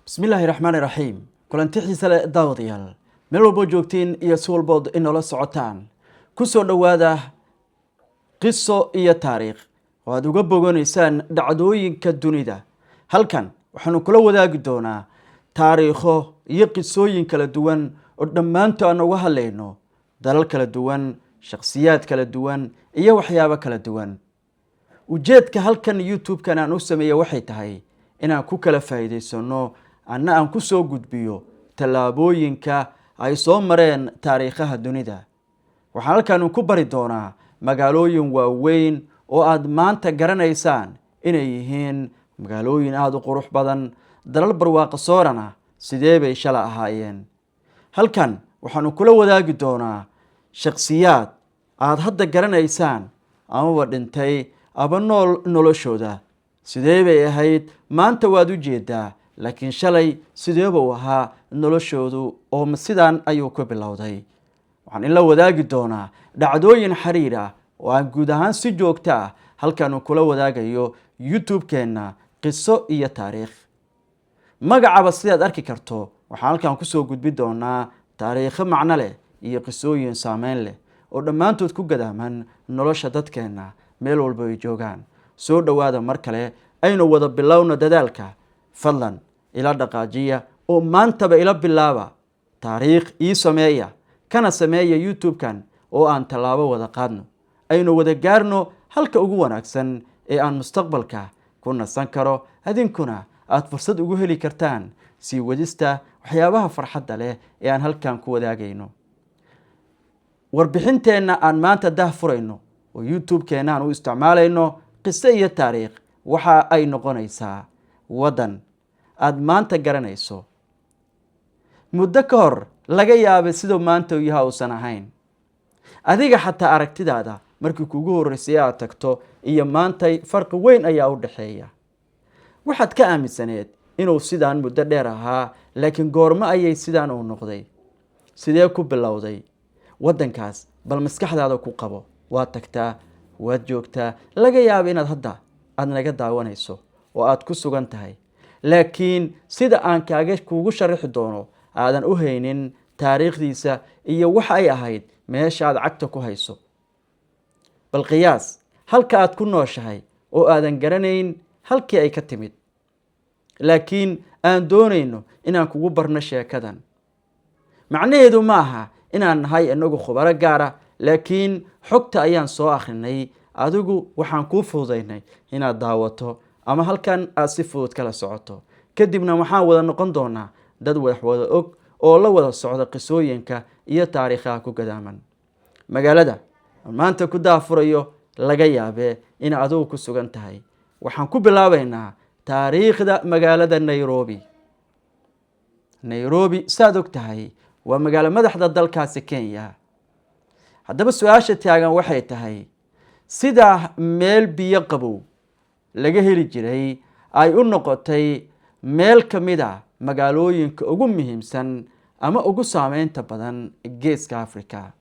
بسم الله الرحمن الرحيم كلنتي xiisa daawadayaal meel walba joogtiin iyo si walba inoola socotaan ku soo dhawaada qiso iyo taariikh oo aad uga bogonaysaan dhacdooyinka dunida halkan waxaanu kula wadaagi doonaa taariikho iyo qisooyin kala duwan oo dhammaantood aan uga hadlayno dalal kala duwan shakhsiyaad kala duwan iyo waxyaabo kala duwan ujeedka halkan YouTube-kan aan u sameeyay waxay tahay inaan ku kala faa'iideysano aan ku soo gudbiyo talaabooyinka ay soo mareen taariikhaha dunida waxaan halkan ku bari doonaa magaalooyin waaweyn oo aad maanta garanaysaan inay yihiin magaalooyin aad u qurux badan dalal barwaaqo soorana sidee bay shala ahaayeen halkan waxaan kula wadaagi doonaa shakhsiyaad aad hadda garanaysaan ama dhintay aba nool noloshooda sidee bay ahayd maanta waad u jeedaa laakiin shalay sideeba u ahaa noloshoodu oo sidaan ayuu ku bilowday waxaan in la wadaagi doonaa dhacdooyin xiriir ah oo aan guud ahaan si joogto ah halkan kula wadaagayo YouTube-keena qiso iyo taariikh magacaba sidaad arki karto waxaan halkan ku soo gudbi doonaa taariikho macno leh iyo qisooyin saameyn leh oo dhammaantood ku gadaaman nolosha dadkeena meel walba ay joogaan soo dhawaada mar kale aynu wada bilowno dadaalka fadlan ila dhaqaajiya oo maantaba ila bilaaba taariikh ii sameeya kana sameeya YouTube-kan oo aan talaabo wada qaadno aynu wada gaarno halka ugu wanaagsan ee aan mustaqbalka ku nasan karo adinkuna aad fursad ugu heli kartaan sii wadista waxyaabaha farxadda leh ee aan halkan ku wadaagayno warbixinteena aan maanta daahfurayno oo YouTube-keena aan u isticmaalayno qiso iyo taariikh waxa ay noqonaysaa wadan aad maanta garanayso muddo ka hor laga yaabay sidoo maanta yaha uusan ahayn adiga xataa aragtidaada markii kugu horeysay aad tagto iyo maanta farqi weyn ayaa u dhaxeeya waxaad ka aaminsaneed inuu sidaan muddo dheer ahaa laakiin goormo ayay sidaan u noqday sidee ku bilowday wadankaas bal maskaxdaada ku qabo waad tagtaa waad joogtaa laga yaabo inaad hadda aad naga daawanayso oo aad ku sugan tahay laakiin sida aan kuugu sharaxi doono aadan u haynin taariikhdiisa iyo waxa ay ahayd meesha aad cagta ku hayso bal qiyaas halka aad ku nooshahay oo aadan garanayn halkii ay ka timid laakiin aan doonayno inaan kugu barno sheekadan macnaheedu ma aha inaan nahay inagu khubaro gaara laakiin xogta ayaan soo akhrinay adigu waxaan kuu fududaynay inaad daawato ama halkan aad si fudud kala socoto kadibna waxaan wada noqon doonaa dad wada og oo la wada socda qisooyinka iyo taariikhaha ku gadaaman magaalada maanta ku daafurayo laga yaabee in adigu ku sugan tahay waxaan ku bilaabaynaa taariikhda magaalada Nairobi saad og tahay waa magaalo madaxda dalkaasi Kenya haddaba su-aasha taagan waxay tahay sida meel biyo qabow laga heli jiray ay u noqotay meel ka mid ah magaalooyinka ugu muhiimsan ama ugu saameynta badan geeska Afrika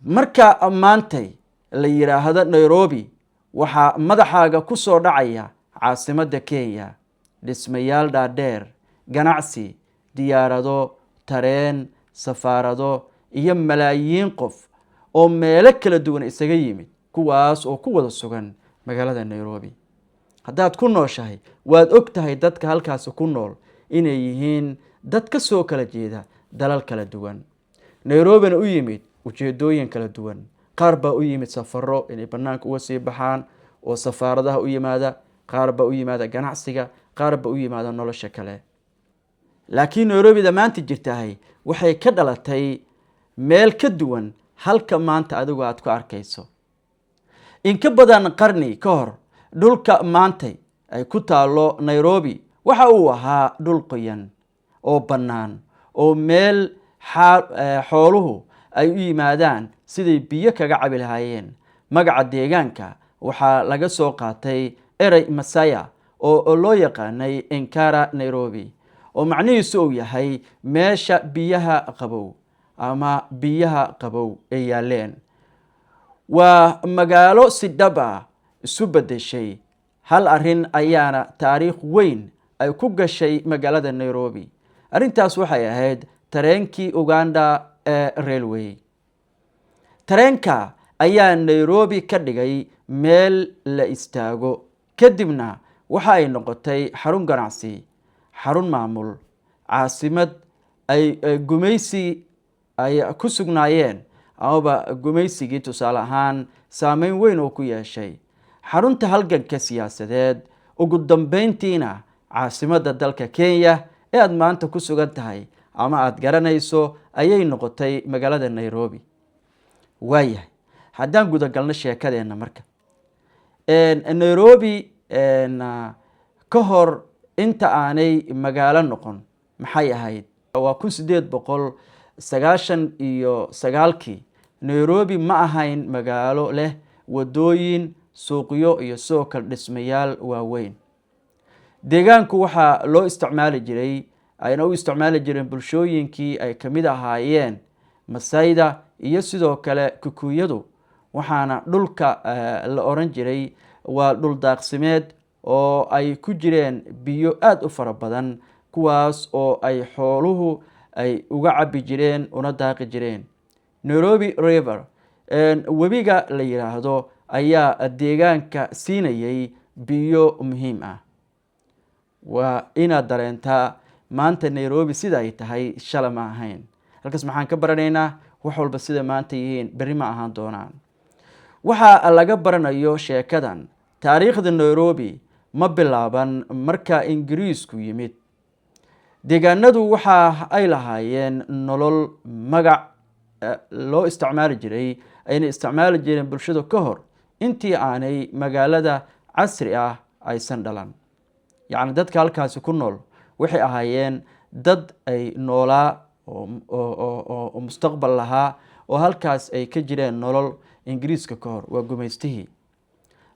marka maantay la yiraahdo Nairobi waxaa madaxaaga ku soo dhacaya caasimadda Kenya dhismayaal dhaadheer ganacsi diyaarado tareen safaarado iyo malaayiin qof oo meelo kala duwan isaga yimid kuwaas oo ku wada sugan magaalada Nairobi haddaad ku nooshahay waad og tahay dadka halkaas ku nool inay yihiin dad ka soo kala jeeda dalal kala duwan Nairobina u yimid ujeedooyin kala duwan qaar baa u yimid safaro inay banaanka uga sii baxaan oo safaaradaha u yimaada qaar baa u yimaada ganacsiga qaar baa u yimaada nolosha kale laakiin Nairobi maanta jirtahay waxay ka dhalatay meel ka duwan halka maanta adigu aad ku arkayso in ka badan qarni ka hor dhulka maanta ay ku taalo Nairobi waxa uu ahaa dhul qoyan oo bannaan oo meel xooluhu ay u yimaadaan siday biyo kaga cabi lahaayeen magaca deegaanka waxaa laga soo qaatay erey Masaya oo loo yaqaanay Enkara Nairobi oo macnihiisu uu yahay meesha biyaha qabow ama biyaha qabow ay yaaleen waa magaalo si dhab ah isu bedeshay hal arrin ayaana taariikh weyn ay ku gashay magaalada Nairobi. arrintaas waxay ahayd tareenkii Uganda ee railway. tareenka ayaa Nairobi ka dhigay meel la istaago, kadibna waxa ay noqotay xarun ganacsi, xarun maamul, caasimad ay gumaysi ay ku sugnaayeen amaba gumaysigii tusaale ahaan saameyn weyn oo ku yeeshay, xarunta halganka siyaasadeed, ugu dambeyntiina caasimadda dalka Kenya ee aad maanta ku sugan tahay ama aad garanayso ayay noqotay magaalada Nairobi. waayahay haddaan guda galno sheekadeena marka Nairobi ka hor inta aanay magaalo noqon maxay ahayd? waa 1899 Nairobi ma ahayn magaalo leh wadooyin, suuqyo iyo sidoo kale dhismayaal waaweyn. deegaanku waxaa loo isticmaali jiray ayna u isticmaali jireen bulshooyinkii ay ka mid ahaayeen Masaayda iyo sidoo kale Kikuyadu, waxaana dhulka la oran jiray waa dhul daaqsimeed oo ay ku jireen biyo aad u fara badan, kuwaas oo ay xooluhu ay uga cabi jireen una daaqi jireen. Nairobi River webiga la yiraahdo ayaa deegaanka siinayay biyo muhiim ah. waa inaad dareentaa maanta Nairobi sida ay tahay shalay ma ahayn. halkaas maxaan ka baranaynaa? wax walba sida maanta yihiin berri ma ahaan doonaan. waxa laga baranayo sheekadan, taariikhda Nairobi ma bilaaban marka Ingiriisku yimid. deegaanadu waxa ay lahaayeen nolol magac loo isticmaali jiray, ayna isticmaali jireen bulshada ka hor intii aanay magaalada casri ah aysan dhalan. yacni dadka halkaasi ku nool waxay ahaayeen dad ay noolaa oo mustaqbal lahaa, oo halkaas ay ka jireen nolol Ingiriiska ka hor, waa gumaystihii.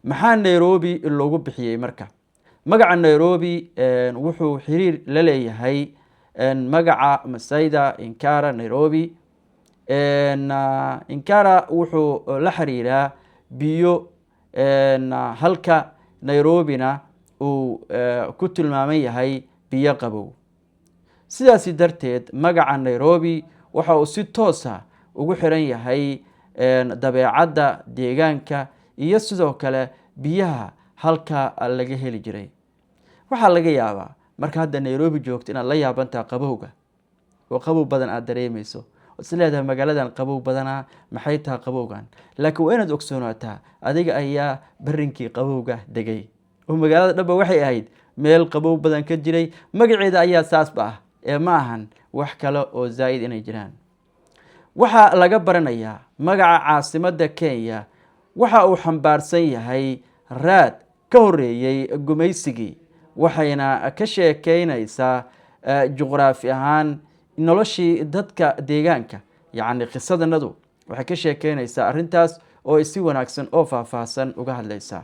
maxaa Nairobi loogu bixiyey marka? magaca Nairobi wuxuu xiriir la leeyahay magaca Masaayda Inkara Nairobi. Inkara wuxuu la xiriiraa biyo, halka Nairobina uu ku tilmaaman yahay biyo qabow. sidaasi darteed magaca Nairobi waxa uu si toos ah ugu xiran yahay dabeecadda deegaanka iyo sidoo kale biyaha halka laga heli jiray. waxaa laga yaabaa marka hadda Nairobi joogto inaad la yaabantaa qabowga, oo qabow badan aad dareemayso, isleedahay magaaladan qabow badana, maxay tahay qabowgan? laakiin waa inaad ogsoonaataa adiga ayaa barinkii qabowga degay, oo magaalada dhanba waxay ahayd meel qabow badan ka jiray. magaceeda ayaa saasba ah ee ma ahan wax kale oo zaa'id inay jiraan. waxaa laga baranayaa magaca caasimadda Kenya waxa uu xambaarsan yahay raad ka horeeyay gumaysigii, waxayna ka sheekeynaysaa juqraafi ahaan noloshii dadka deegaanka. yacni qisadanadu waxay ka sheekeynaysaa arrintaas oo si wanaagsan oo faahfaahsan uga hadlaysaa.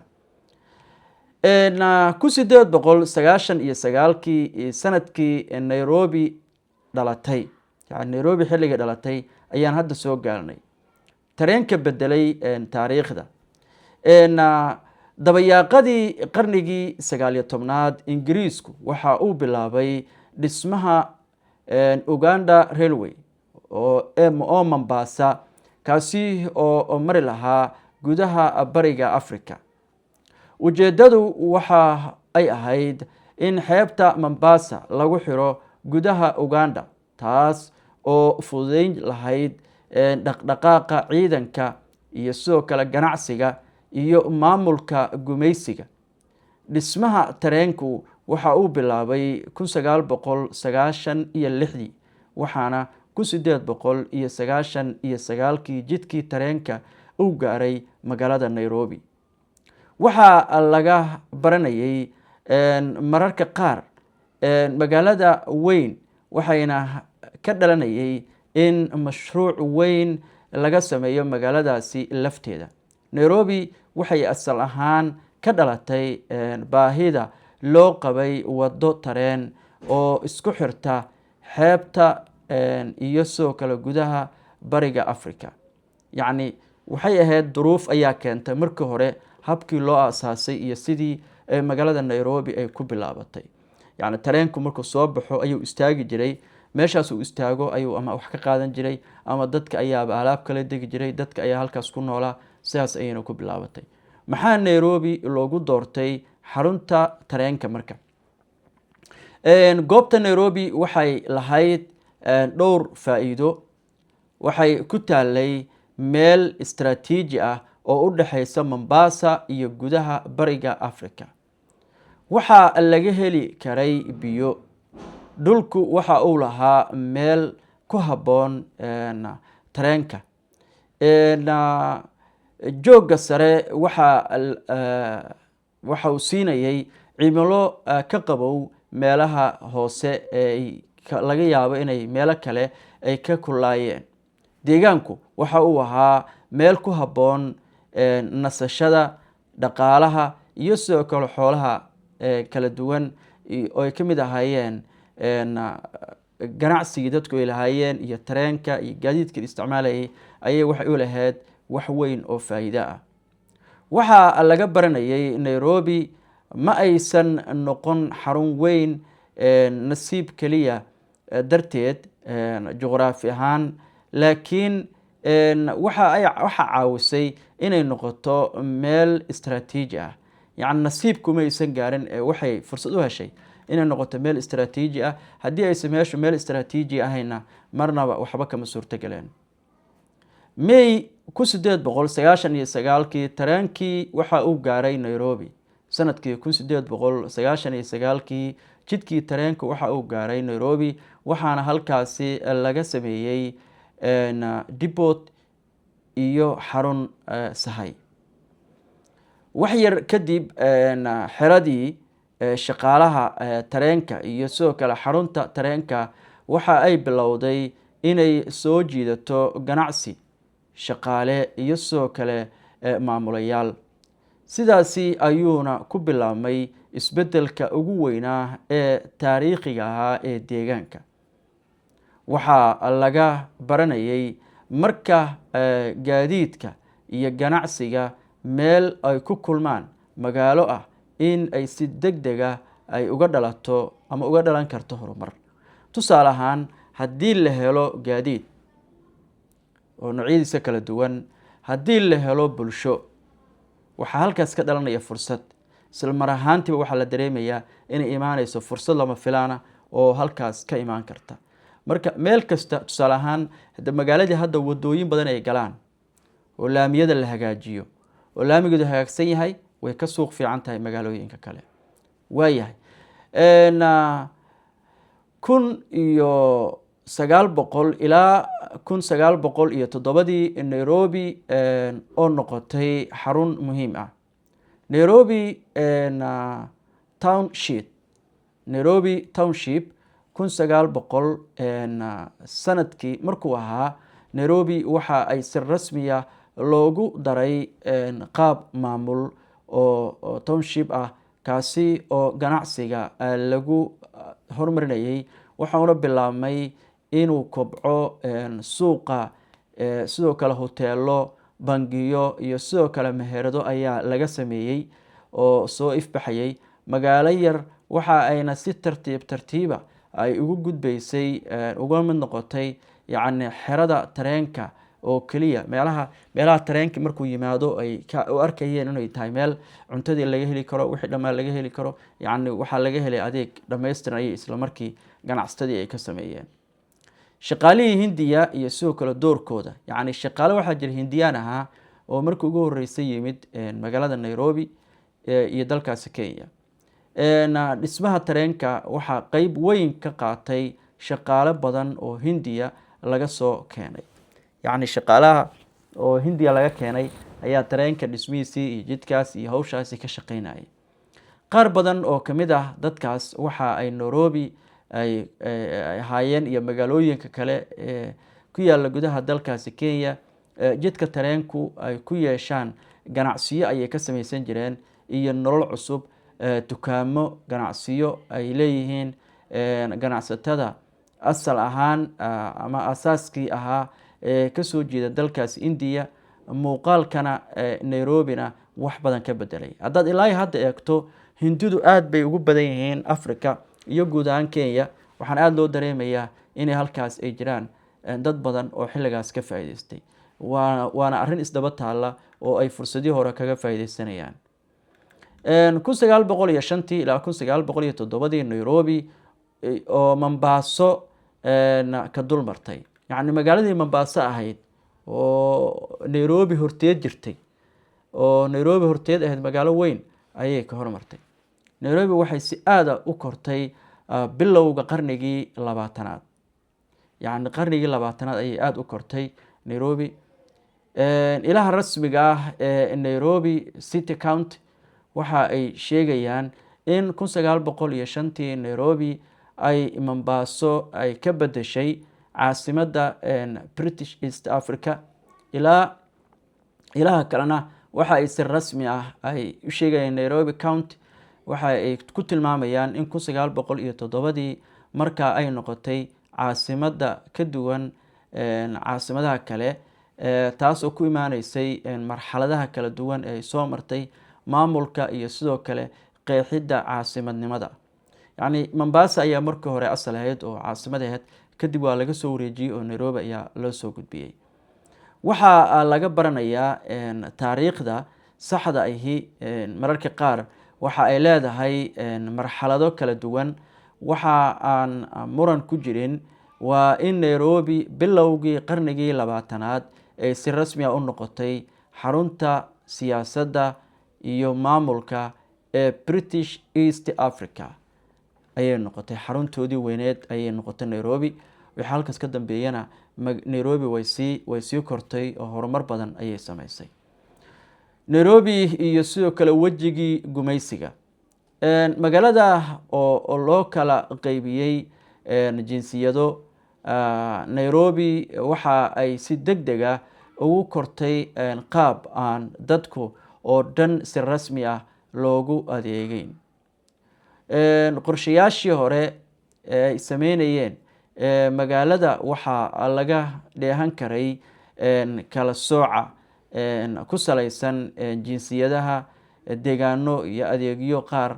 1899 sanadkii Nairobi dhalatay, yani Nairobi xilliga dhalatay ayaan hadda soo gaarnay. tareenka bedelay taariikhda. dabayaaqadii qarnigii 19aad Ingiriisku waxa uu bilaabay dhismaha Uganda Railway oo Mombasa, kaasi oo mari lahaa gudaha bariga Afrika. ujeedadu waxa ay ahayd in xeebta Mombasa lagu xiro gudaha Uganda, taas oo fududeyn lahayd dhaqdhaqaaqa ciidanka iyo sidoo kale ganacsiga iyo maamulka gumaysiga. dhismaha tareenku waxa uu bilaabay 1996 waxaana 1899 jidkii tareenka uu gaaray magaalada Nairobi. waxaa laga baranayay mararka qaar magaalada weyn, waxayna ka dhalanayay in mashruuc weyn laga sameeyo magaaladaasi lafteeda. Nairobi waxay asal ahaan ka dhalatay baahida loo qabay wado tareen oo isku xirta xeebta iyo sidoo kale gudaha bariga Afrika. yacni waxay ahayd duruuf ayaa keentay markii hore habkii loo aasaasay iyo sidii ee magaalada Nairobi ay ku bilaabatay. yacni tareenku markuu soo baxo ayuu istaagi jiray, meeshaas uu istaago ayuu ama wax ka qaadan jiray ama dadka ayaaba alaab kala degi jiray, dadka ayaa halkaas ku noolaa, sidaas ayayna ku bilaabatay. maxaa Nairobi loogu doortay xarunta tareenka marka? goobta Nairobi waxay lahayd dhowr faa'iido. waxay ku taalay meel istiraatiiji ah oo u dhaxaysa Mombasa iyo gudaha bariga Afrika. waxaa laga heli karay biyo. dhulku waxa uu lahaa meel ku habboon tareenka. joogga sare waxa uu siinayay cimilo ka qabow meelaha hoose ee laga yaabo inay meelo kale ay ka kulaayeen. deegaanku waxa uu ahaa meel ku habboon nasashada, dhaqaalaha iyo sidoo kale xoolaha kala duwan oo ay ka mid ahaayeen ganacsigii dadku ay lahaayeen iyo tareenka iyo gaadiidka isticmaalayay ayay waxay u lahayd wax weyn oo faa'iido ah. waxaa laga baranayay Nairobi ma aysan noqon xarun weyn nasiib kaliya darteed juqraafi ahaan, laakiin waxa caawisay inay noqoto meel istiraatiiji ah. yacni nasiibku ma aysan gaarin, waxay fursad u heshay inay noqoto meel istiraatiiji ah. haddii aysan meeshu meel istiraatiiji ahayna marnaba waxba kama suurtogaleen. May 1899 tareenkii waxa uu gaaray Nairobi. sanadkii 1899 jidkii tareenku waxa uu gaaray Nairobi, waxaana halkaasi laga sameeyey depot iyo xarun sahay. wax yar kadib xiradii shaqaalaha tareenka iyo sidoo kale xarunta tareenka waxa ay bilowday inay soo jiidato ganacsi, shaqaale iyo sidoo kale maamulayaal. sidaasi ayuuna ku bilaabmay isbeddelka ugu weynaa ee taariikhiga ahaa ee deegaanka. waxaa laga baranayay marka gaadiidka iyo ganacsiga meel ay ku kulmaan magaalo ah in ay si degdeg ah ay uga dhalato ama uga dhalan karto horumar. tusaale ahaan, haddii la helo gaadiid oo noocyadiisa kala duwan, haddii la helo bulsho, waxaa halkaas ka dhalanaya fursad. isla mar ahaantiiba waxaa la dareemayaa inay imaanayso fursad lama filaana oo halkaas ka imaan karta. marka meel kasta, tusaale ahaan magaaladii hadda wadooyin badan ay galaan oo laamiyada la hagaajiyo oo laamigeedu hagaagsan yahay, way ka suuq fiican tahay magaalooyinka kale. waayahay 1900 ilaa 1907 Nairobi oo noqotay xarun muhiim ah. Nairobi Township 1900 sanadkii markuu ahaa, Nairobi waxa ay si rasmi ah loogu daray qaab maamul oo township ah, kaasi oo ganacsiga lagu horumarinayay. waxaana bilaabmay inuu kobco suuqa, sidoo kale hoteelo, bangiyo iyo sidoo kale meherado ayaa laga sameeyey oo soo ifbaxayay. magaalo yar waxa ayna si tartiiba ay ugu gudbaysay uga mid noqotay yacni xerada tareenka oo kaliya. meelaha tareenka markuu yimaado ay u arkayeen inay tahay meel cuntadii laga heli karo, wixii dhammaan laga heli karo, yacni waxaa laga helay adeeg dhammaystiran ayay isla markii ganacsatadii ay ka sameeyeen. shaqaalihii Hindiya iyo sidoo kale doorkooda, yacni shaqaale waxaa jira Hindiyaan ahaa oo markii ugu horeysay yimid magaalada Nairobi iyo dalkaasi Kenya. dhismaha tareenka waxaa qayb weyn ka qaatay shaqaale badan oo Hindiya laga soo keenay. yacni shaqaalaha oo Hindiya laga keenay ayaa tareenka dhismihiisii iyo jidkaas iyo hawshaasi ka shaqeynayay. qaar badan oo ka mid ah dadkaas waxa ay Nairobi ay ahaayeen iyo magaalooyinka kale ku yaala gudaha dalkaasi Kenya. jidka tareenku ay ku yeeshaan ganacsiyo ayay ka samaysan jireen iyo nolol cusub, dukaamo, ganacsiyo ay leeyihiin ganacsatada asal ahaan ama asaaskii ahaa ka soo jeeda dalkaas India. muuqaalkana Nairobina wax badan ka bedelay. haddaad ilaa hadda eegto hindidu aad bay ugu badan yihiin Africa iyo guud ahaan Kenya. waxaan aad loo dareemayaa inay halkaas ay jiraan dad badan oo xilligaas ka faa'iideystay. waana arrin isdaba taalla oo ay fursadii hore kaga faa'iideysanayaan. 1905 ilaa 1907 Nairobi oo Mombasa ka dul martay, yacni magaaladii Mombasa ahayd oo Nairobi horteed jirtay, oo Nairobi horteed ahayd magaalo weyn ayay ka hormartay. Nairobi waxay si aad u kortay bilowga qarnigii 20aad, yacni qarnigii 20aad ayay aad u kortay Nairobi. ilaha rasmiga ah ee Nairobi City County waxa ay sheegayaan in 1905 Nairobi ay Mombasa ay ka bedeshay caasimadda British East Africa. ilaha kalena waxa ay si rasmi ah ay u sheegayaan Nairobi County waxa ay ku tilmaamayaan in 1907 marka ay noqotay caasimadda ka duwan caasimadaha kale, taas oo ku imaaneysay marxaladaha kala duwan ee soo martay maamulka iyo sidoo kale qeexidda caasimadnimada. yacni Mombasa ayaa markii hore asal ahayd oo caasimad ahayd, kadib waa laga soo wareejiyey oo Nairobi ayaa loo soo gudbiyey. waxaa laga baranayaa taariikhda saxda ahi mararka qaar waxa ay leedahay marxalado kala duwan. waxa aan muran ku jirin waa in Nairobi bilowgii qarnigii 20aad ay si rasmi ah u noqotay xarunta siyaasadda iyo maamulka ee British East Africa. ayay noqotay xaruntoodii weyneed ayay noqotay Nairobi. wixii halkaas ka dambeeyana Nairobi way sii kortay oo horumar badan ayay samaysay. Nairobi iyo sidoo kale wejigii gumaysiga, magaalada oo loo kala qaybiyey jinsiyado. Nairobi waxa ay si degdeg ah ugu kortay qaab aan dadku oo dhan si rasmi ah loogu adeegeyn. qorshayaashii hore ay sameynayeen magaalada waxaa laga dheehan karay kala sooca ku salaysan jinsiyadaha, deegaano iyo adeegyo qaar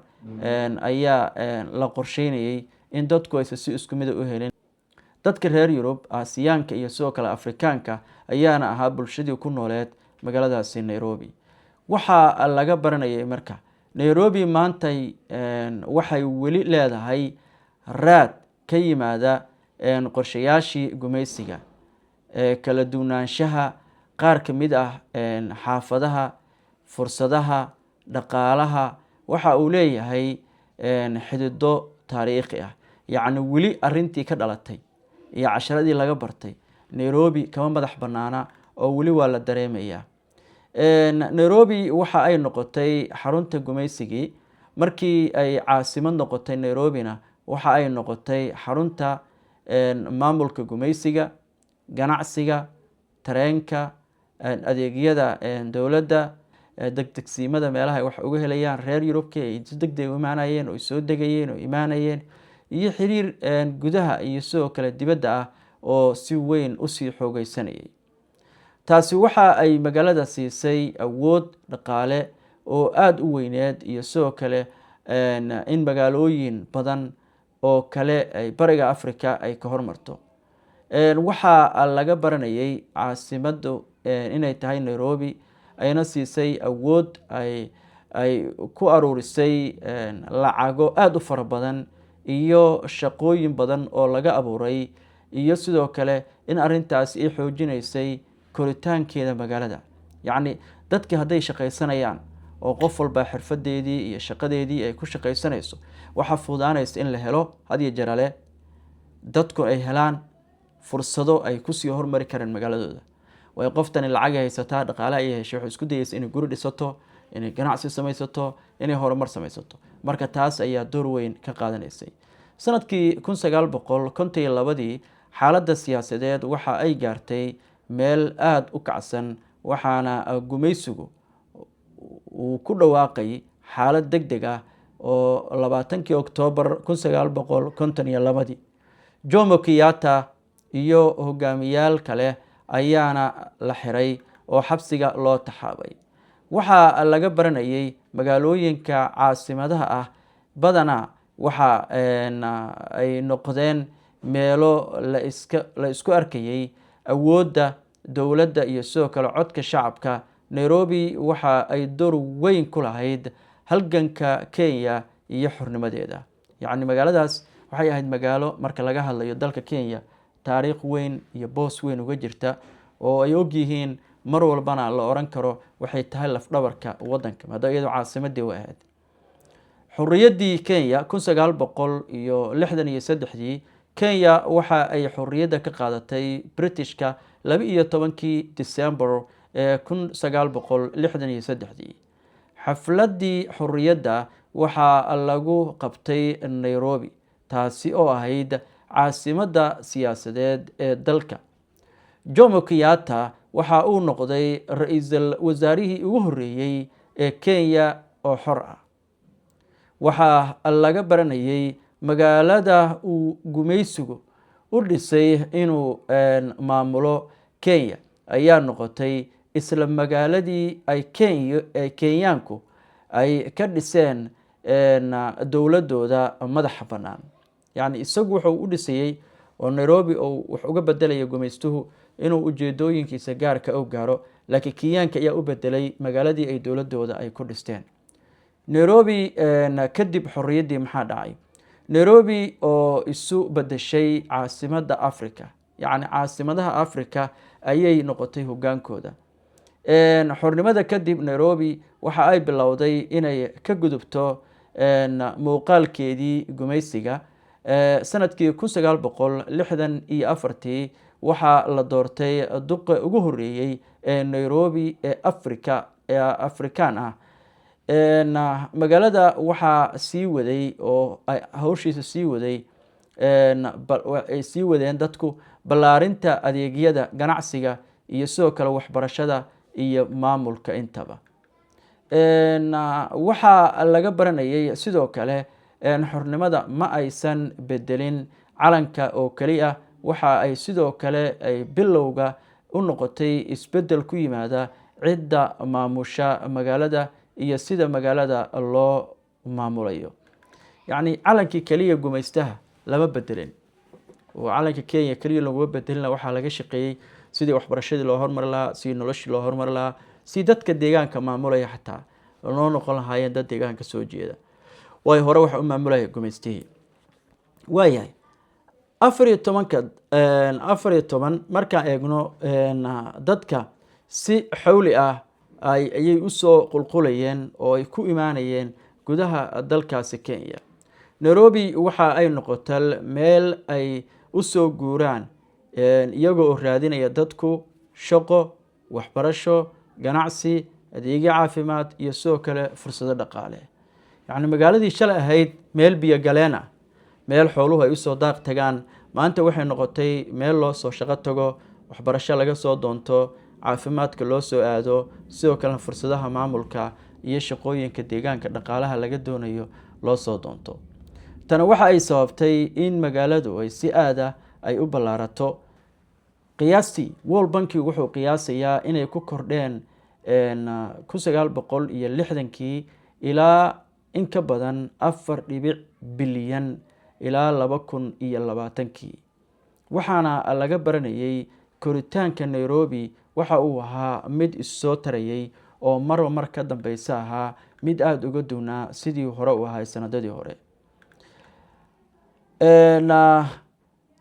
ayaa la qorsheynayay in dadku aysan si isku mid u helin. dadka reer Yurub, Aasiyaanka iyo sidoo kale Afrikaanka ayaana ahaa bulshadii ku nooleed magaaladaasi Nairobi. waxaa laga baranayay marka Nairobi maantay waxay weli leedahay raad ka yimaada qorshayaashii gumaysiga, kala duwanaanshaha qaar ka mid ah xaafadaha, fursadaha, dhaqaalaha. waxa uu leeyahay xidido taariikhi ah, yacni weli arrintii ka dhalatay iyo casharadii laga bartay Nairobi kama madax banaana oo weli waa la dareemayaa. Nairobi waxa ay noqotay xarunta gumaysigii. markii ay caasimad noqotay Nairobina waxa ay noqotay xarunta maamulka gumaysiga, ganacsiga, tareenka, adeegyada dowladda, degdegsiimada meelaha ay wax uga helayaan reer Yurubka ay si degdeg u imaanayeen oo soo degayeen oo imaanayeen, iyo xiriir gudaha iyo sidoo kale dibadda ah oo si weyn u sii xoogeysanayay. taasi waxa ay magaalada siisay awood dhaqaale oo aad u weyneed iyo sidoo kale in magaalooyin badan oo kale ay bariga Afrika ay ka hormarto. waxaa laga baranayay caasimaddu inay tahay Nairobi, ayna siisay awood ay ku aruurisay lacago aad u fara badan iyo shaqooyin badan oo laga abuuray, iyo sidoo kale in arrintaas ay xoojinaysay koritaankeeda magaalada. yacni dadka hadday shaqaysanayaan oo qof walba xirfadeedii iyo shaqadeedii ay ku shaqaysanayso, waxa fududaanaysa in la helo had iyo jeer dadku ay helaan fursado ay kusii hormari karaan magaaladooda. way qoftani lacag haysataa, dhaqaale ay heshay, waxay isku dayaysaa inay guri dhisato, inay ganacsi samaysato, inay horumar samaysato. marka taas ayaa door weyn ka qaadanaysay. sanadkii 1952 xaaladda siyaasadeed waxa ay gaartay meel aad u kacsan, waxaana gumaysigu uu ku dhawaaqay xaalad degdeg ah oo 20 Oktoobar 1952 Jomo Kenyatta iyo hogaamiyaal kale ayaana la xiray oo xabsiga loo taxaabay. waxaa laga baranayay magaalooyinka caasimadaha ah badanaa waxa ay noqdeen meelo la isku arkayay awoodda dowladda iyo sidoo kale codka shacabka. Nairobi waxa ay door weyn ku lahayd halganka Kenya iyo xornimadeeda. yacni magaaladaas waxay ahayd magaalo marka laga hadlayo dalka Kenya taariikh weyn iyo boos weyn uga jirta oo ay ogyihiin mar walbana la oran karo waxay tahay laf dhabarka wadanka maadaama iyadoo caasimadii u ahayd. xorriyaddii Kenya 1963 Kenya waxa ay xorriyadda ka qaadatay Britishka 12 December 1963. xafladii xorriyadda waxaa lagu qabtay Nairobi, taasi oo ahayd caasimadda siyaasadeed ee dalka. Jomo Kenyatta waxa uu noqday ra'iisul wasaarihii ugu horreeyay ee Kenya oo xor ah. waxaa laga baranayay magaalada uu gumaysigu u dhisay inuu maamulo Kenya ayaa noqotay isla magaaladii ay Kenyaanku ay ka dhiseen dowladooda madaxa bannaan. yacni isagu wuxuu u dhisayay oo Nairobi oo wax uga bedelaya gumaystuhu inuu ujeedooyinkiisa gaarka u gaaro, laakiin Kenyaanka ayaa u bedelay magaaladii ay dowladooda ay ku dhisteen. Nairobi kadib xorriyaddii maxaa dhacay? Nairobi oo isu bedeshay caasimadda Afrika, yacni caasimadaha Afrika ayay noqotay hogaankooda. xornimada kadib Nairobi waxa ay bilowday inay ka gudubto muuqaalkeedii gumaysiga. sanadkii 1964 waxaa la doortay duqa ugu horreeyay ee Nairobi ee Afrikaan ah. magaalada waxaa sii waday oo hawshiisa sii waday ay sii wadeen dadku ballaarinta adeegyada ganacsiga iyo sidoo kale waxbarashada iyo maamulka intaba. waxaa laga baranayay sidoo kale xornimada ma aysan bedelin calanka oo kaliya, waxa ay sidoo kale ay bilowga u noqotay isbedel ku yimaada cidda maamusha magaalada iyo sida magaalada loo maamulayo. yacni calankii kaliya gumaystaha lama bedelin oo calanka Kenya kaliya laguma bedelin, waxaa laga shaqeeyay sidii waxbarashadii loo horumari lahaa, sidii noloshii loo horumari lahaa, si dadka deegaanka maamulaya xataa loo noqon lahaayeen dad deegaanka soo jeeda. way hore waxa u maamulaya gumaystihii. waayahay 14 markaan eegno dadka si xawli ah ayay usoo qulqulayeen oo ay ku imaanayeen gudaha dalkaasi Kenya. Nairobi waxa ay noqotay meel ay usoo guuraan iyagoo oo raadinaya dadku shaqo, waxbarasho, ganacsi, adeegyo caafimaad iyo sidoo kale fursado dhaqaale. yacni magaaladii shalay ahayd meel biyo galeen ah, meel xooluhu ay usoo daaq tagaan, maanta waxay noqotay meel loo soo shaqo tago, waxbarasho laga soo doonto, caafimaadka loo soo aado, sidoo kale fursadaha maamulka iyo shaqooyinka deegaanka dhaqaalaha laga doonayo loo soo doonto. tana waxa ay sababtay in magaaladu ay si aada ay u ballaarato. qiyaastii World Bank wuxuu qiyaasayaa inay ku kordheen 1960 ilaa in ka badan 4 bilyan ilaa 2020. waxaana laga baranayay koritaanka Nairobi waxa uu ahaa mid isoo tarayay oo marba mar ka dambeysa ahaa mid aada uga duwnaa sidii hore u ahaa sanadadii hore.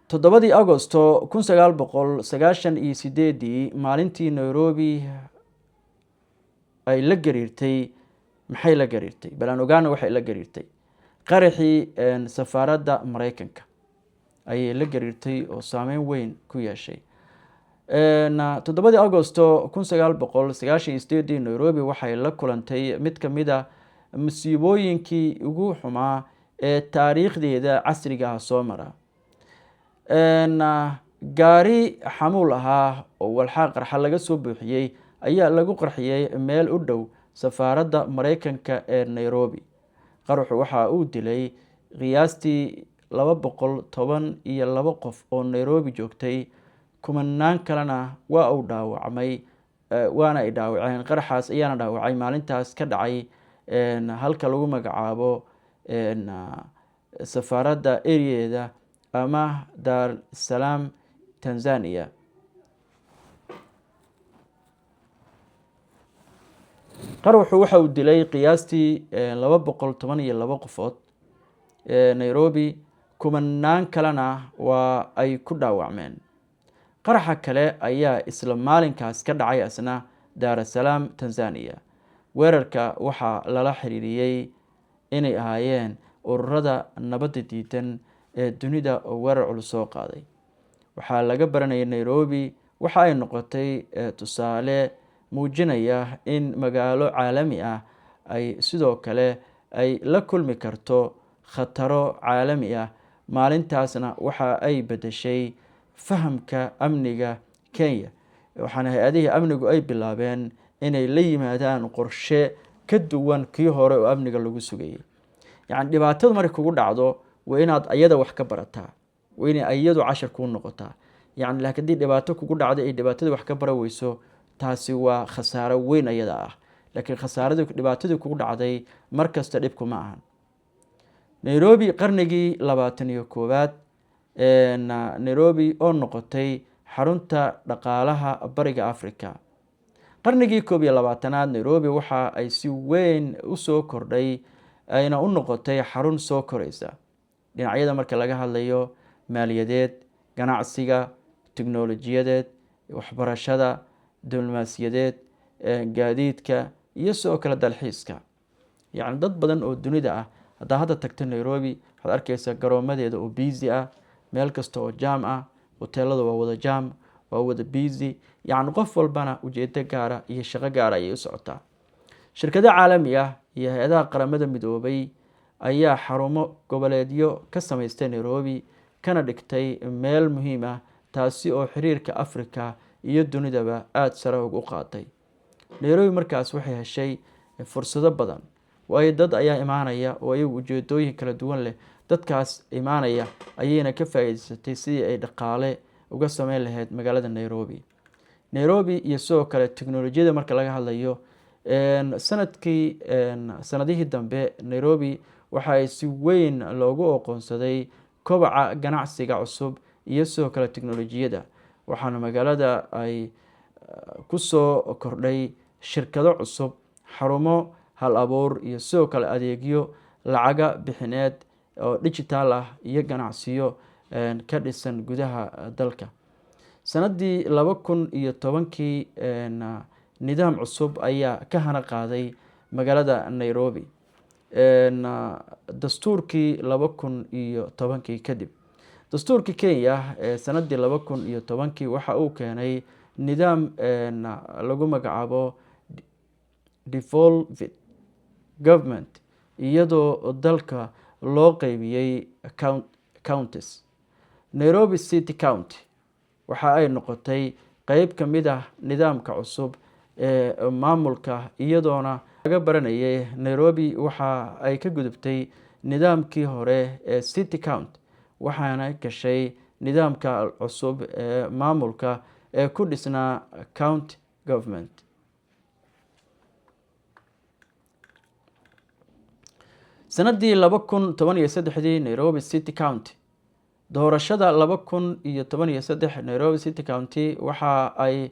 7 Agosto 1998 maalintii Nairobi ay la gariirtay. maxay la gariirtay? balan ogaana waxay la gariirtay qaraxii safaaradda Mareykanka ayay la gariirtay oo saameyn weyn ku yeeshay. 7 Agosto 1998 Nairobi waxay la kulantay mid ka mid ah musiibooyinkii ugu xumaa ee taariikhdeeda casriga ah soo mara. gaari xamuul ahaa oo walxaa qarxa laga soo buuxiyey ayaa lagu qarxiyey meel u dhow safaaradda Mareykanka ee Nairobi. qaruxu waxa uu dilay qiyaastii 212 qof oo Nairobi joogtay, kumanaan kalena waa uu dhaawacmay waana ay dhaawaceen. qaraxaas ayaana dhaawacay maalintaas ka dhacay halka lagu magacaabo safaaradda ereyeeda ama Dar es Salaam Tanzania. qaraxu waxa uu dilay qiyaastii 212 qofood Nairobi, kumanaan kalena waa ay ku dhaawacmeen. qaraxa kale ayaa isla maalinkaas ka dhacay asna Dar es Salaam Tanzania. weerarka waxaa lala xiriiriyey inay ahaayeen ururada nabadda diidan ee dunida oo weerar culus soo qaaday. waxaa laga baranayay Nairobi waxa ay noqotay tusaale muujinaya in magaalo caalami ah ay sidoo kale ay la kulmi karto khataro caalami ah. maalintaasna waxa ay bedeshay fahamka amniga Kenya, waxaana hay-adihii amnigu ay bilaabeen inay la yimaadaan qorshe ka duwan kii hore oo amniga lagu sugayay. yacni dhibaatadu markay kugu dhacdo waa inaad ayada wax ka barataa, waa inay ayadu cashar kuu noqotaa. yacni laakiin haddii dhibaato kugu dhacdo ay dhibaatadii wax ka bara weyso, taasi waa khasaaro weyn ayada ah. laakiin dhibaatadii kugu dhacday markasta dhibku ma ahan. Nairobi qarnigii 21aad Nairobi oo noqotay xarunta dhaqaalaha bariga Afrika. qarnigii 21aad Nairobi waxa ay si weyn u soo kordhay ayna u noqotay xarun soo koraysa dhinacyada marka laga hadlayo maaliyadeed, ganacsiga, tiknoolajiyadeed, waxbarashada, diblomaasiyadeed, gaadiidka iyo sidoo kale dalxiiska. yacni dad badan oo dunida ah haddaa hadda tagto Nairobi waxaad arkaysaa garoomadeeda oo busy ah, meel kasta oo jaam ah, hoteelada waa wada jaam, waa wada busy. yacni qof walbana ujeedo gaara iyo shaqo gaara ayay u socotaa. shirkado caalami ah iyo hay-adaha qaramada midoobay ayaa xarumo goboleedyo ka samaystay Nairobi, kana dhigtay meel muhiim ah, taasi oo xiriirka Afrika iyo dunidaba aada sare ugu qaaday. Nairobi markaas waxay heshay fursado badan, waayo dad ayaa imaanaya oo ayagu ujeedooyin kala duwan leh. dadkaas imaanaya ayayna ka faa'iidaysatay sidii ay dhaqaale uga sameyn lahayd magaalada Nairobi. iyo sidoo kale tiknoolajiyada marka laga hadlayo, sanadihii dambe Nairobi waxa ay si weyn loogu aqoonsaday kobaca ganacsiga cusub iyo sidoo kale tiknoolajiyada. waxaana magaalada ay ku soo kordhay shirkado cusub, xarumo hal abuur iyo sidoo kale adeegyo lacaga bixineed oo digital ah iyo ganacsiyo ka dhisan gudaha dalka. sanadii 2010 nidaam cusub ayaa ka hana qaaday magaalada Nairobi. dastuurkii 2010 kadib, dastuurkii Kenya sanadii 2010 waxa uu keenay nidaam lagu magacaabo devolved government, iyadoo dalka loo qeybiyey counties. Nairobi City County waxa ay noqotay qeyb ka mid ah nidaamka cusub ee maamulka, iyadoona laga baranayay Nairobi waxa ay ka gudubtay nidaamkii hore ee City County, waxaana gashay nidaamka cusub ee maamulka ee ku dhisnaa county government. sanadii 2013 Nairobi City County, doorashada 2013 Nairobi City County waxa ay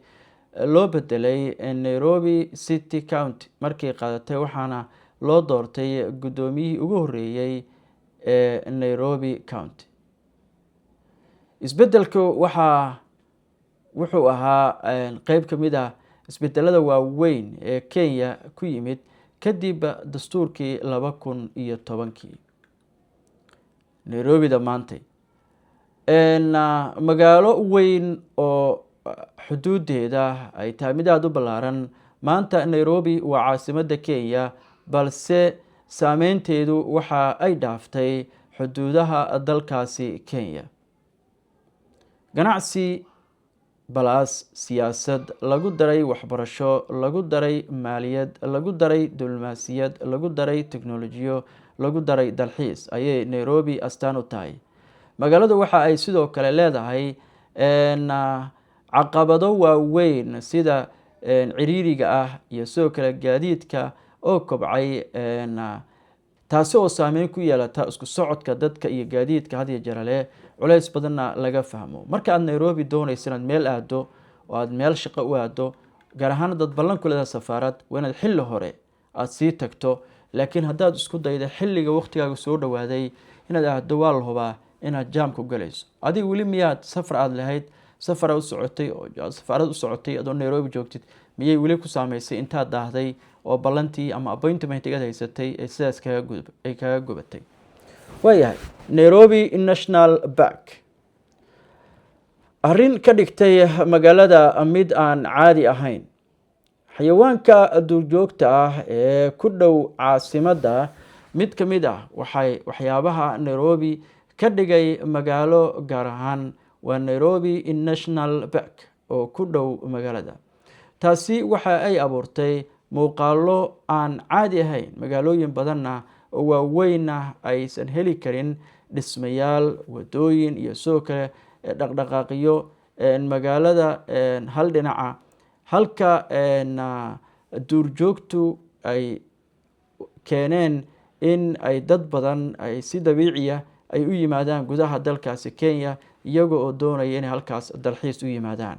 loo bedelay Nairobi City County markii qaadatay, waxaana loo doortay gudoomiyihii ugu horeeyay ee Nairobi County. isbedelku wuxuu ahaa qeyb ka mid ah isbedelada waaweyn ee Kenya ku yimid kadib dastuurkii 2010. Nairobi maantay magaalo weyn oo xuduudeeda ay tahay mid aad u ballaaran. maanta Nairobi waa caasimadda Kenya, balse saameynteedu waxa ay dhaaftay xuduudaha dalkaasi Kenya. ganacsi balaas siyaasad, lagu daray waxbarasho, lagu daray maaliyad, lagu daray diblomaasiyad, lagu daray tiknoolajiyo, lagu daray dalxiis ayay Nairobi astaan u tahay. magaaladu waxa ay sidoo kale leedahay caqabado waaweyn sida ciriiriga ah iyo sidoo kale gaadiidka oo kobcay taasi oo saameyn ku yeelata isku socodka dadka iyo gaadiidka had iyo jeer leh culays badanna laga fahmo. marka aad Nairobi doonayso inaad meel aado oo aad meel shaqo u aado, gaar ahaan dad ballan ku leedahay safaarad, waa inaad xilli hore aad sii tagto. laakiin haddaad isku daydo xilliga waqtigaaga soo dhawaaday inaad aado, waa la hubaa inaad jaam ku galayso. adiga weli miyaad safar aad lahayd, safar u socotay oo safaarad u socotay adoo Nairobi joogtid, miyay weli ku saameysay intaad daahday oo ballantii ama appointment-iga haysatay ee sidaas kaga gubatay? waayahay, Nairobi National Park, arrin ka dhigtay magaalada mid aan caadi ahayn. xayawaanka duurjoogta ah ee ku dhow caasimadda, mid ka mid ah waxyaabaha Nairobi ka dhigay magaalo gaar ahaan waa Nairobi National Park oo ku dhow magaalada. taasi waxa ay abuurtay muuqaallo aan caadi ahayn. magaalooyin badanna oo waaweynna aysan heli karin dhismayaal, wadooyin iyo sidoo kale dhaqdhaqaaqyo magaalada hal dhinaca, halka duurjoogtu ay keeneen in ay dad badan ay si dabiiciya ay u yimaadaan gudaha dalkaasi Kenya iyaga oo doonaya inay halkaas dalxiis u yimaadaan.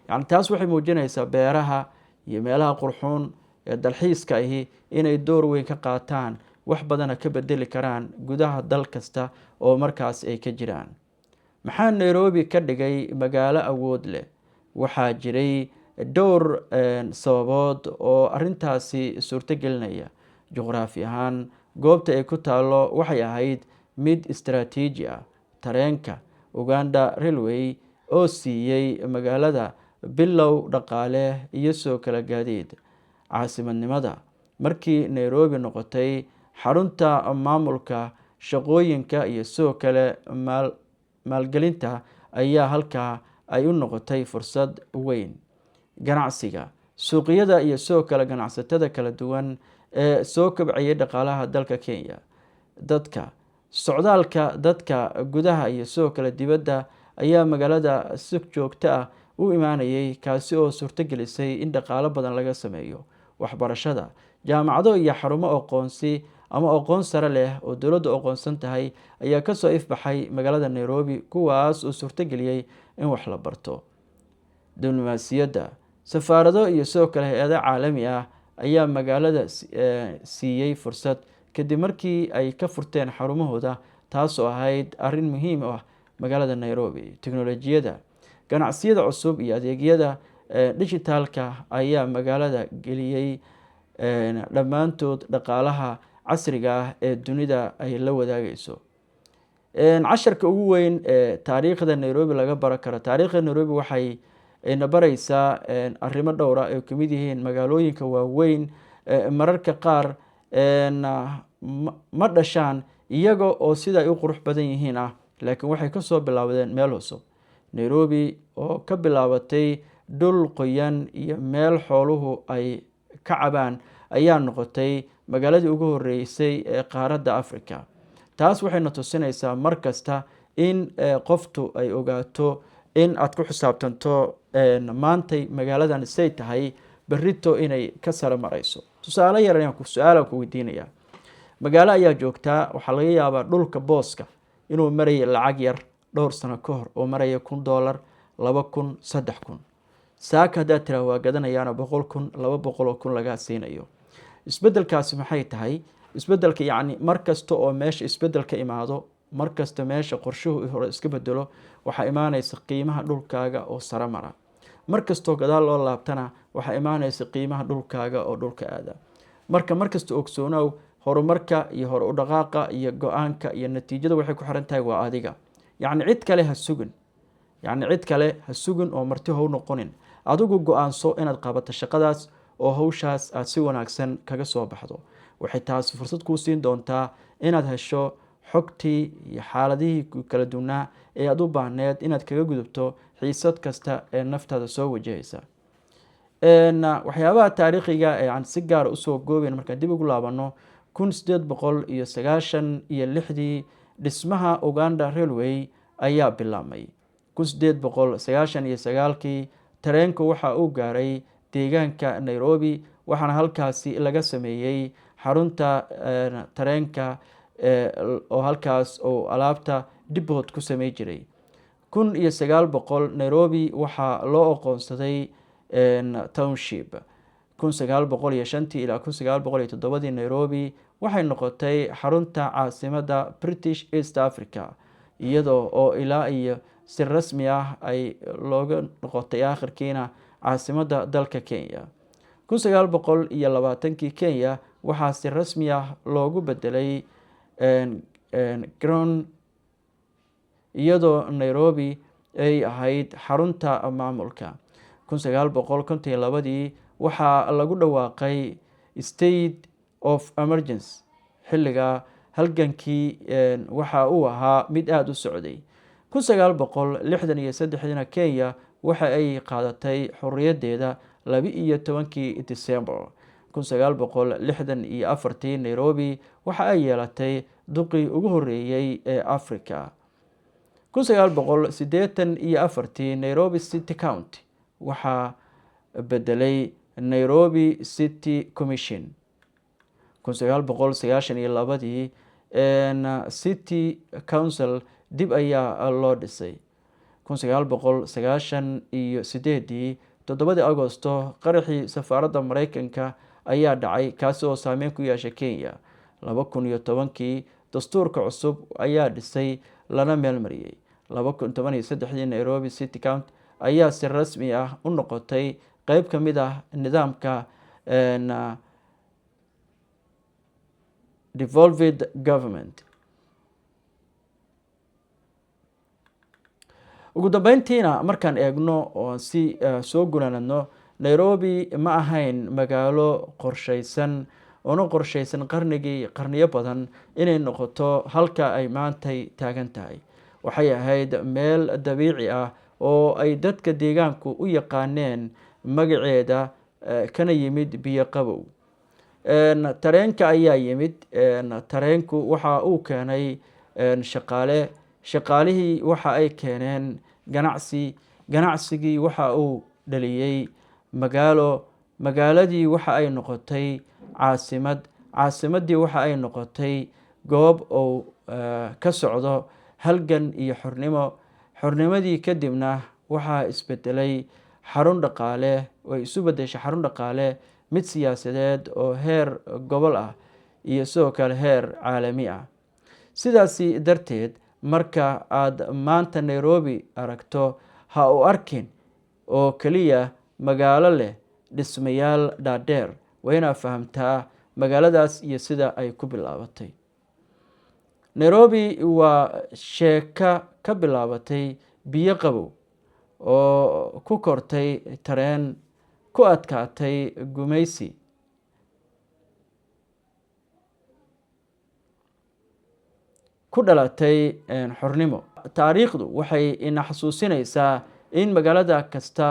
yani taas waxay muujinaysaa beeraha iyo meelaha qurxoon ee dalxiiska ahi inay door weyn ka qaataan, wax badana ka bedeli karaan gudaha dal kasta oo markaas ay ka jiraan. maxaa Nairobi ka dhigay magaalo awood leh? waxaa jiray dhowr sababood oo arrintaasi suurto gelinaya. juqraafi ahaan, goobta ay ku taalo waxay ahayd mid istaraatiiji ah. tareenka Uganda Railway oo siiyey magaalada bilow dhaqaale iyo soo kala gaadiid. caasimadnimada, markii Nairobi noqotay xarunta maamulka, shaqooyinka iyo soo kale maalgelinta ayaa halkaa ay u noqotay fursad weyn. ganacsiga, suuqyada iyo soo kale ganacsatada kala duwan ee soo kobciyay dhaqaalaha dalka Kenya. dadka socdaalka, dadka gudaha iyo soo kale dibadda ayaa magaalada si joogto ah u imaanayay, kaasi oo suurto gelisay in dhaqaalo badan laga sameeyo. waxbarashada, jaamacado iyo xarumo aqoonsi ama aqoon sare leh oo dowladdu aqoonsan tahay ayaa kasoo ifbaxay magaalada Nairobi, kuwaas oo suurto geliyay in wax la barto. diblomaasiyadda, safaarado iyo sidoo kale hay-ado caalami ah ayaa magaalada siiyey fursad kadib markii ay ka furteen xarumahooda, taasoo ahayd arrin muhiim ah magaalada Nairobi. teknolojiyadda, ganacsiyada cusub iyo adeegyada dhijitaalka ayaa magaalada geliyey dhammaantood dhaqaalaha casriga ah ee dunida ay la wadaagayso. casharka ugu weyn ee taariikhda Nairobi laga baran karo. taariikhda Nairobi waxay na baraysaa arrimo dhowra ay ka mid yihiin magaalooyinka waaweyn mararka qaar ma dhashaan iyaga oo sida ay u qurux badan yihiin ah, laakiin waxay kasoo bilaabdeen meel cusub. Nairobi oo ka bilaabatay dhul qoyan iyo meel xooluhu ay ka cabaan ayaa noqotay magaaladii ugu horeysay ee qaaradda Afrika. taas waxayna tusinaysaa mar kasta in qoftu ay ogaato in aad ku xisaabtanto maantay magaaladan say tahay, berrito inay ka sare marayso. tusaale yar ayaan su-aalan ku weydiinayaa. magaalo ayaa joogtaa, waxaa laga yaabaa dhulka booska inuu maraya lacag yar dhowr sano ka hor oo maraya $1,000, $2,000, $3,000. saaka haddaad tiraa waa gadanayaana $100,000, $200,000 lagaa siinayo. isbedelkaasi maxay tahay? isbedelka yacni mar kasta oo meesha isbedel ka imaado, mar kasta meesha qorshuhu hore iska bedelo, waxaa imaanaysa qiimaha dhulkaaga oo sare mara. mar kastoo gadaal loo laabtana waxaa imaanaysa qiimaha dhulkaaga oo dhulka aada. markasta ogsoonow, horumarka iyo hore u dhaqaaqa iyo go-aanka iyo natiijada waxay ku xiran tahay waa adiga. yacni cid kale ha sugin oo marti how noqonin. adigu go-aanso inaad qabato shaqadaas oo hawshaas aad si wanaagsan kaga soo baxdo. waxay taasi fursad kuu siin doontaa inaad hesho xogtii iyo xaaladihii kala duwanaa ee aad u baahneed inaad kaga gudubto xiisad kasta ee naftaada soo wajahaysa. waxyaabaha taariikhiga ee aan si gaara usoo goobayn markaan dib ugu laabano, 1896 dhismaha Uganda Railway ayaa bilaabmay. 1899 tareenku waxa uu gaaray deegaanka Nairobi, waxaana halkaasi laga sameeyey xarunta tareenka oo halkaas oo alaabta dibbood ku samey jiray. 1900 Nairobi waxaa loo aqoonsaday township. 1905 ilaa 1907 Nairobi waxay noqotay xarunta caasimadda British East Africa, iyadoo oo ilaa iyo si rasmi ah ay looga noqotay aakhirkiina caasimadda dalka Kenya. 1920 Kenya waxaa si rasmi ah loogu bedelay Gaborone, iyadoo Nairobi ay ahayd xarunta maamulka. 1952 waxaa lagu dhawaaqay state of emergency. xilliga halgankii waxa uu ahaa mid aada u socday. 1963 Kenya waxa ay qaadatay xorriyaddeeda 12 December. 1964 Nairobi waxa ay yeelatay duqii ugu horreeyay ee Afrika. 1984 Nairobi City County waxaa bedelay Nairobi City Commission. 1992 City Council dib ayaa loo dhisay. 1998 7 Agoosto qaraxii safaaradda Mareykanka ayaa dhacay, kaasi oo saameyn ku yeeshay Kenya. 2010 dastuurka cusub ayaa dhisay lana meelmariyay. 2013 Nairobi City County ayaa si rasmi ah u noqotay qayb ka mid ah nidaamka devolved government. ugu dambeyntiina markaan eegno oo si soo gunaanadno, Nairobi ma ahayn magaalo qorshaysan qarniyo badan inay noqoto halka ay maantay taagan tahay. waxay ahayd meel dabiici ah oo ay dadka deegaanku u yaqaaneen magaceeda, kana yimid biyo qabow. tareenka ayaa yimid. tareenku waxa uu keenay shaqaalihii waxa ay keeneen ganacsigii waxa uu dhaliyey magaaladii waxa ay noqotay caasimaddii waxa ay noqotay goob uu ka socdo halgan iyo xornimadii kadibna waxaa isbedelay xarun dhaqaale, way isu bedeshay xarun dhaqaale, mid siyaasadeed oo heer gobol ah iyo sidoo kale heer caalami ah. sidaasi darteed marka aad maanta Nairobi aragto, ha u arkin oo kaliya magaalo leh dhismayaal dhaadheer, waa inaad fahamtaa magaaladaas iyo sida ay ku bilaabatay. Nairobi waa sheeka ka bilaabatay biyo qabow oo ku kortay tareen, ku adkaatay gumeysi, ku dhalatay xornimo. taariikhdu waxay ina xasuusinaysaa in magaalada kasta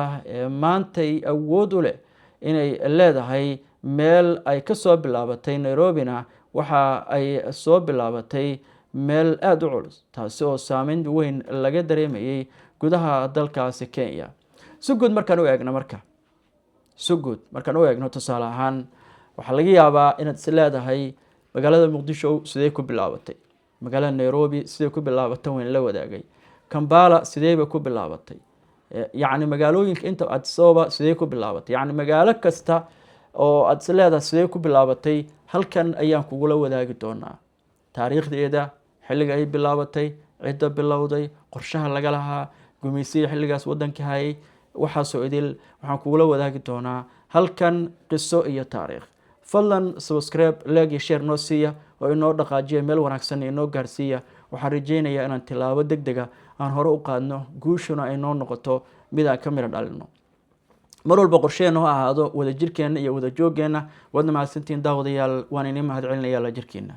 maantay awood u leh inay leedahay meel ay ka soo bilaabatay. Nairobina waxa ay soo bilaabatay meel aada u culus, taasi oo saameyn weyn laga dareemayay gudaha dalkaasi Kenya. si guud markaan u eegno tusaale ahaan, waxaa laga yaabaa inaad is leedahay magaalada Muqdisho sidee ku bilaabatay, magaalada Nairobi sidee ku bilaabatay weyn la wadaagay, Kampala sidee bay ku bilaabatay, yacni magaalooyinka inta Addis Ababa sidee ku bilaabatay, yacni magaalo kasta oo aad is leedahay sidee ku bilaabatay, halkan ayaan kugula wadaagi doonaa taariikhdeeda, xilliga ay bilaabatay, cidda bilowday, qorshaha laga lahaa, gumeysiga xilligaas waddanka hayay, waxaasoo idil waxaan kugula wadaagi doonaa halkan qiso iyo taariikh. fadlan subscribe, like iyo share noo siiya oo inoo dhaqaajiya meel wanaagsan inoo gaarsiiya. waxaan rajeynayaa inaan tilaabo degdega aan hore u qaadno, guushuna ay noo noqoto mid aan ka miro dhalino. mar walba qorsheena ha ahaado wadajirkeena iyo wadajooggeena. waadna mahadsantihiin daawadayaal, waan inii mahad celinayaa la jirkeena.